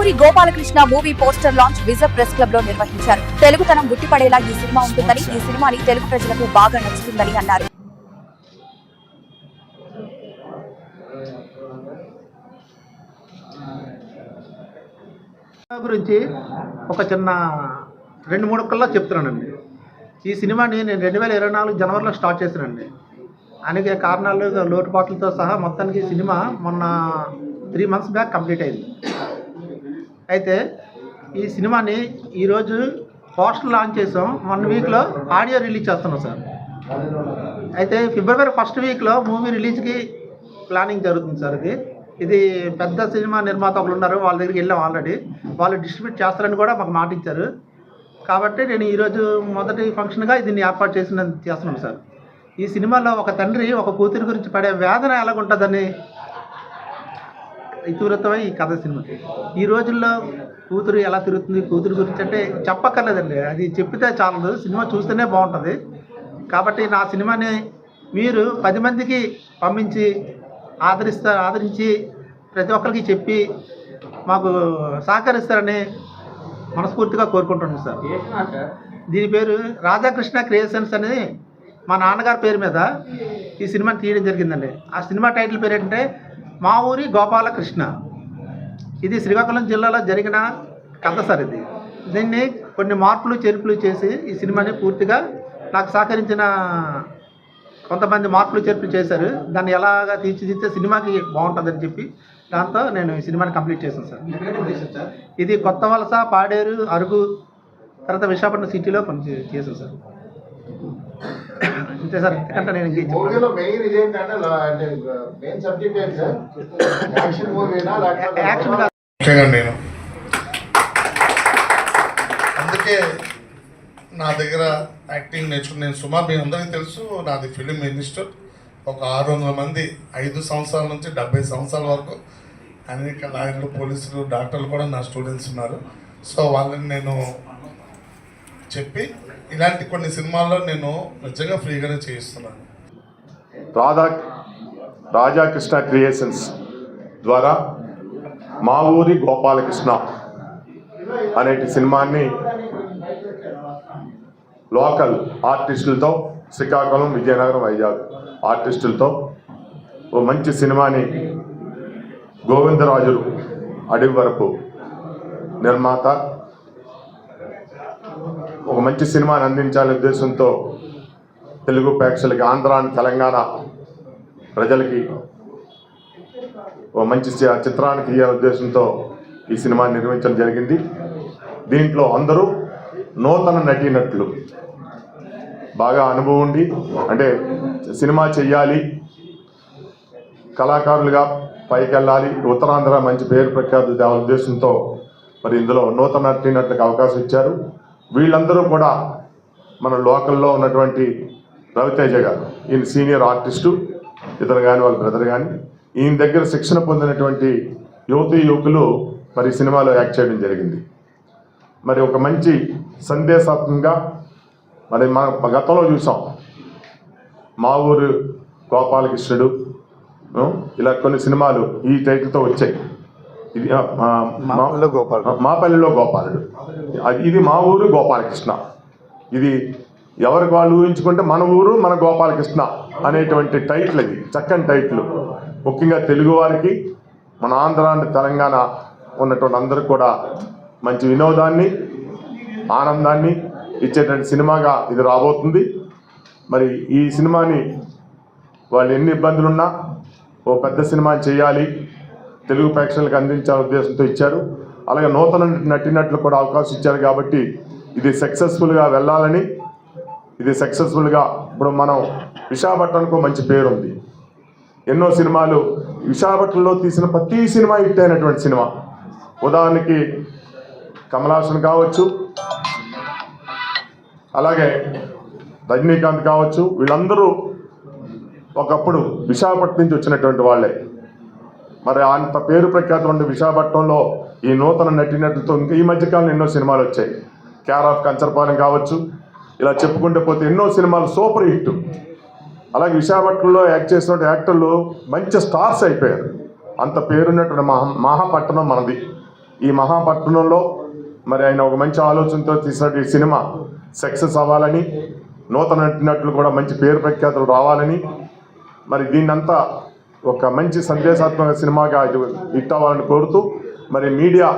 ఊరి Gopalakrishna movie poster launch visor press club లో నిర్వహించారు. తెలుగుతనం గుట్టిపడేలా ఈ సినిమా ఉంటుందని, ఈ సినిమాని తెలుగు ప్రజలకు బాగా నచ్చుతుందని అన్నారు. గురించి ఒక చిన్న 2-3 కల్లా చెప్తున్నానండి. ఈ సినిమాని నేను 2024 జనవరిలో స్టార్ట్ చేశానండి. అనేక కారణాలు, లోటుపాట్లతో సహా మొత్తానికి ఈ సినిమా మొన్న 3 మంత్స్ బ్యాక్ కంప్లీట్ అయింది. అయితే ఈ సినిమాని ఈరోజు పోస్టర్ లాంచ్ చేసాం. 1 వీక్లో ఆడియో రిలీజ్ చేస్తున్నాం సార్. అయితే ఫిబ్రవరి 1st వీక్లో మూవీ రిలీజ్కి ప్లానింగ్ జరుగుతుంది సార్. ఇది పెద్ద సినిమా నిర్మాత ఒకరు ఉన్నారు, వాళ్ళ దగ్గరికి వెళ్ళాం ఆల్రెడీ. వాళ్ళు డిస్ట్రిబ్యూట్ చేస్తారని కూడా మాకు మాట ఇచ్చారు. కాబట్టి నేను ఈరోజు మొదటి ఫంక్షన్గా దీన్ని ఏర్పాటు చేస్తున్నాను సార్. ఈ సినిమాలో ఒక తండ్రి ఒక కూతురి గురించి పడే వేదన ఎలాగుంటుందని ఇతివృత్తమై ఈ కథ సినిమా. ఈ రోజుల్లో కూతురు ఎలా తిరుగుతుంది, కూతురు గురించి అంటే చెప్పక్కర్లేదండి, అది చెప్పితే చాలదు, సినిమా చూస్తేనే బాగుంటుంది. కాబట్టి నా సినిమాని మీరు 10 మందికి పంపించి ఆదరించి ప్రతి ఒక్కరికి చెప్పి మాకు సహకరిస్తారని మనస్ఫూర్తిగా కోరుకుంటున్నాను సార్. దీని పేరు రాధాకృష్ణ క్రియేషన్స్ అని మా నాన్నగారి పేరు మీద ఈ సినిమాని తీయడం జరిగిందండి. ఆ సినిమా టైటిల్ పేరు ఏంటంటే మా ఊరి గోపాలకృష్ణ. ఇది శ్రీకాకుళం జిల్లాలో జరిగిన కథ సార్. దీన్ని కొన్ని మార్పులు చేర్పులు చేసి ఈ సినిమాని పూర్తిగా నాకు సహకరించిన కొంతమంది మార్పులు చేర్పులు చేశారు. దాన్ని ఎలాగా తీర్చిదిద్దితే సినిమాకి బాగుంటుందని చెప్పి దాంతో నేను ఈ సినిమాని కంప్లీట్ చేశాను సార్. ఇది కొత్త వలస, పాడేరు, అరకు, తర్వాత విశాఖపట్నం సిటీలో కొంచెం చేశాను సార్. అంతే సార్. ఎందుకంటే నేను నేను అందుకే నా దగ్గర యాక్టింగ్ నేర్చుకుని నేను సుమారు మీ అందరికీ తెలుసు, నాది ఫిలిం మినిస్టర్. ఒక 600 మంది 5 సంవత్సరాల నుంచి 70 సంవత్సరాల వరకు అనేక లాయర్లు, పోలీసులు, డాక్టర్లు కూడా నా స్టూడెంట్స్ ఉన్నారు. సో వాళ్ళని నేను చెప్పి ఇలాంటి కొన్ని సినిమాల్లో నేను నిజంగా ఫ్రీగానే చేయిస్తున్నాను. రాధాకృష్ణ క్రియేషన్స్ ద్వారా మా ఊరి గోపాలకృష్ణ అనేటి సినిమాని లోకల్ ఆర్టిస్టులతో, శ్రీకాకుళం, విజయనగరం, వైజాగ్ ఆర్టిస్టులతో ఓ మంచి సినిమాని గోవిందరాజులు అడివరపు నిర్మాత ఒక మంచి సినిమాని అందించాలనే ఉద్దేశంతో తెలుగు ప్రేక్షకులకి, ఆంధ్ర, తెలంగాణ ప్రజలకి ఓ మంచి చిత్రానికి ఇయ్యే ఉద్దేశంతో ఈ సినిమాని నిర్మించడం జరిగింది. దీంట్లో అందరూ నూతన నటీనటులు, బాగా అనుభవం ఉండి, అంటే సినిమా చెయ్యాలి, కళాకారులుగా పైకి వెళ్ళాలి, ఉత్తరాంధ్ర మంచి పేరు ప్రఖ్యాతులు తేవాల ఉద్దేశంతో మరి ఇందులో నూతన నటీనటులకు అవకాశం ఇచ్చారు. వీళ్ళందరూ కూడా మన లోకల్లో ఉన్నటువంటి రవితేజ గారు, ఈయన సీనియర్ ఆర్టిస్టు, ఇతను కానీ వాళ్ళ బ్రదర్ కానీ, ఈయన దగ్గర శిక్షణ పొందినటువంటి యువకులు మరి సినిమాలో యాక్ట్ చేయడం జరిగింది. మరి ఒక మంచి సందేశాత్మకంగా మరి మన గతంలో చూసాం, మా ఊరు గోపాలకృష్ణుడు, ఇలా కొన్ని సినిమాలు ఈ టైటిల్తో వచ్చాయి. ఇది మా పల్లెలో గోపాలుడు, ఇది మా ఊరు గోపాలకృష్ణ. ఇది ఎవరికి వాళ్ళు ఊహించుకుంటే మన ఊరు మన గోపాలకృష్ణ అనేటువంటి టైటిల్. అది చక్కని టైటిల్. ముఖ్యంగా తెలుగు వారికి, మన ఆంధ్ర, తెలంగాణ ఉన్నటువంటి అందరూ కూడా మంచి వినోదాన్ని, ఆనందాన్ని ఇచ్చేటువంటి సినిమాగా ఇది రాబోతుంది. మరి ఈ సినిమాని వాళ్ళు ఎన్ని ఇబ్బందులున్నా ఓ పెద్ద సినిమా చేయాలి, తెలుగు ప్రేక్షకులకు అందించాలనే ఉద్దేశంతో ఇచ్చారు. అలాగే నూతన నటినట్లు కూడా అవకాశం ఇచ్చారు. కాబట్టి ఇది సక్సెస్ఫుల్గా వెళ్ళాలని, ఇది సక్సెస్ఫుల్గా ఇప్పుడు మనం విశాఖపట్నానికి మంచి పేరు ఉంది. ఎన్నో సినిమాలు విశాఖపట్నంలో తీసిన ప్రతి సినిమా హిట్ అయినటువంటి సినిమా. ఉదాహరణకి కమలాసన్ కావచ్చు, అలాగే రజనీకాంత్ కావచ్చు, వీళ్ళందరూ ఒకప్పుడు విశాఖపట్నం నుంచి వచ్చినటువంటి వాళ్ళే. మరి అంత పేరు ప్రఖ్యాతం ఉండే విశాఖపట్నంలో ఈ నూతన నటినటులతో ఇంకా ఈ మధ్యకాలంలో ఎన్నో సినిమాలు వచ్చాయి. కేర్ ఆఫ్ కంచరపాలెం కావచ్చు, ఇలా చెప్పుకుంటే పోతే ఎన్నో సినిమాలు సూపర్ హిట్. అలాగే విశాఖపట్నంలో యాక్ట్ చేసిన యాక్టర్లు మంచి స్టార్స్ అయిపోయారు. అంత పేరున్నటువంటి మహాపట్టణం మనది. ఈ మహాపట్టణంలో మరి ఆయన ఒక మంచి ఆలోచనతో తీసిన ఈ సినిమా సక్సెస్ అవ్వాలని, నూతన నటినట్లు కూడా మంచి పేరు ప్రఖ్యాతులు రావాలని, మరి దీన్నంతా ఒక మంచి సందేశాత్మక సినిమాగా హిట్ అవ్వాలని కోరుతూ, మరి మీడియా,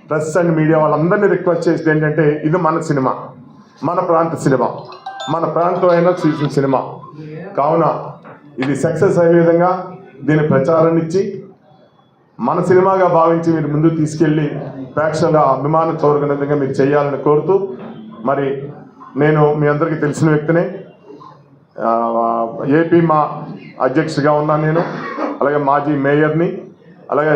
ప్రెస్ అండ్ మీడియా వాళ్ళందరినీ రిక్వెస్ట్ చేసేది ఏంటంటే, ఇది మన సినిమా, మన ప్రాంత సినిమా, మన ప్రాంతమైన తీసిన సినిమా కావున ఇది సక్సెస్ అయ్యే విధంగా దీని ప్రచారాన్ని ఇచ్చి మన సినిమాగా భావించి మీరు ముందుకు తీసుకెళ్ళి ప్రేక్షకుల అభిమానం కోరుకునే విధంగా మీరు చేయాలని కోరుతూ, మరి నేను మీ అందరికీ తెలిసిన వ్యక్తిని, ఏపీ మా అధ్యక్షుడిగా ఉన్నాను నేను, అలాగే మాజీ మేయర్ని, అలాగే